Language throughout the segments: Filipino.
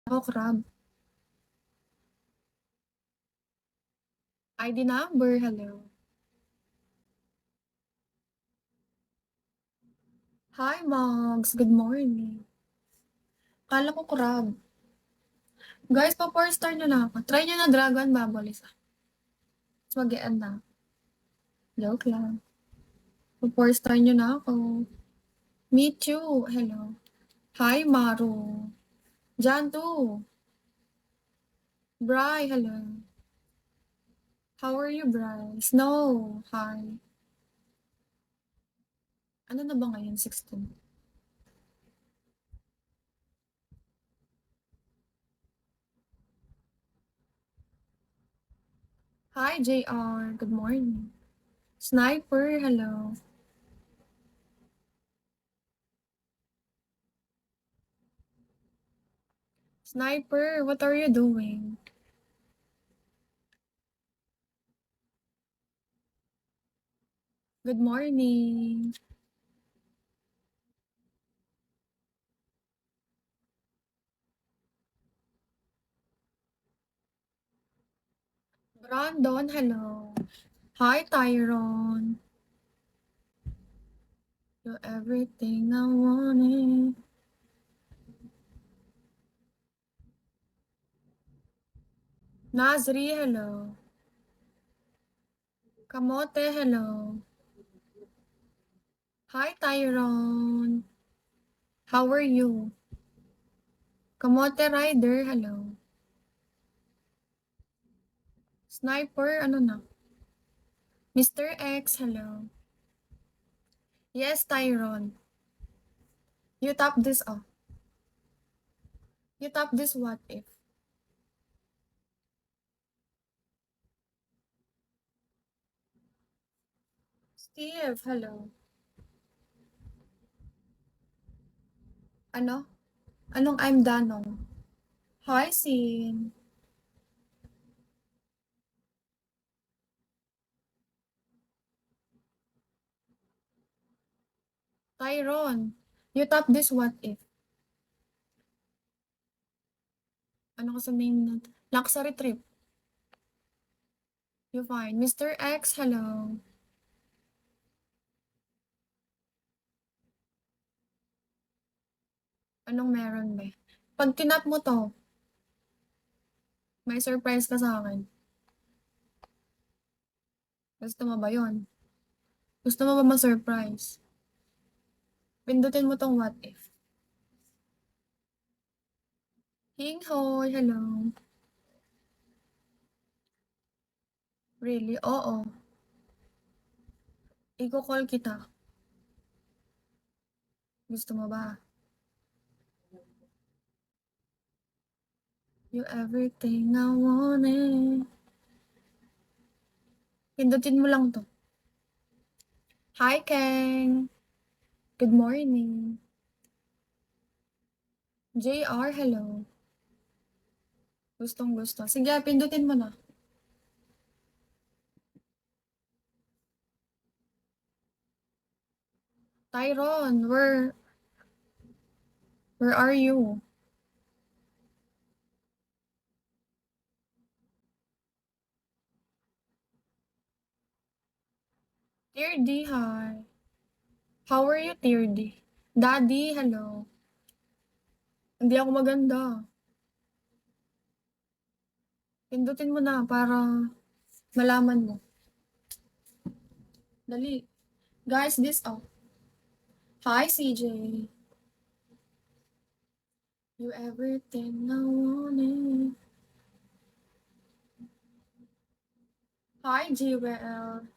Ako, crab. ID number, hello. Hi, Mogs. Good morning. Kala ko crab. Guys, pa-4 star nyo na ako. Try nyo na Dragon Bubble isa. Tapos mag-e-end na. Joke lang. Pa-4 star nyo na ako. Meet you. Hello. Hi, Maru. Jantu. Bri, hello. How are you, Bri? Snow. Hi. Ano na ba ngayon? 16. Hi, JR. Good morning. Sniper, hello. Sniper, what are you doing? Good morning. Brandon, hello. Hi, Tyron. You're everything I wanted. Nazri, hello. Kamote, hello. Hi, Tyron. How are you? Kamote Rider, hello. Sniper, ano na? Mr. X, hello. Yes, Tyron. You tap this off. You tap this what if. Steve, hello. Ano? Anong I'm Danong? Hi, Sin. Tyron, you tap this what if. Ano ko sa name na? Luxury trip. You fine. Mr. X, hello. Anong meron ba? Pag tinap mo to, may surprise ka sa akin. Gusto mo ba yon? Gusto mo ba ma-surprise? Pindutin mo tong what if. Hing hoy, hello. Really? Oo. Iko-call kita. Gusto mo ba? You everything I wanted. Pindutin mo lang to. Hi, Kang. Good morning. JR, hello. Gustong gusto. Sige, pindutin mo na. Tyron, where are you? Dear D, hi. How are you, Dear D? Daddy, hello. Hindi ako maganda. Pindutin mo na para malaman mo. Dali. Guys, this oh. Hi, CJ. You everything I wanted. Hi, GWL.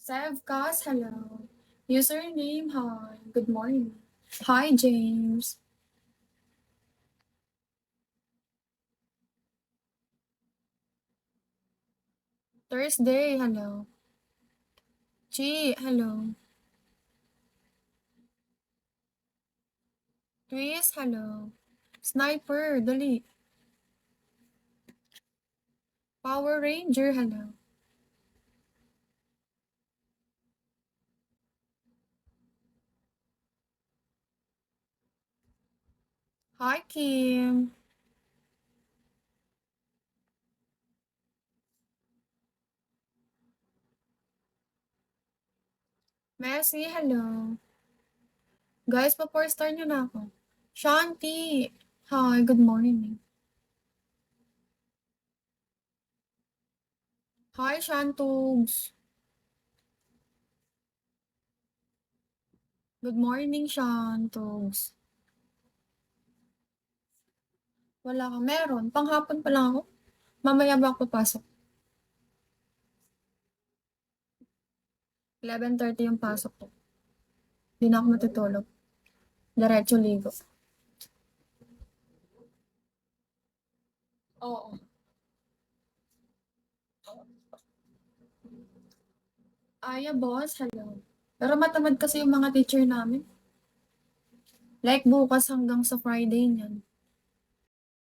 Sevcast, hello. Username, hi. Good morning. Hi, James. Thursday, hello. Chi, hello. Chris, hello. Sniper, dali. Power Ranger, hello. Hi, Kim. Messi, hello. Guys, pa-4 star nyo na ako. Shanti. Hi, good morning. Hi, Shantugs. Good morning, Shantugs. Wala ka. Meron. Panghapon pa lang ako. Mamaya ba ako papasok? 11:30 yung pasok ko. Hindi na ako matutulog. Diretso ligo. Oo. Aya, boss. Hello. Pero matamad kasi yung mga teacher namin. Like bukas hanggang sa Friday niyan.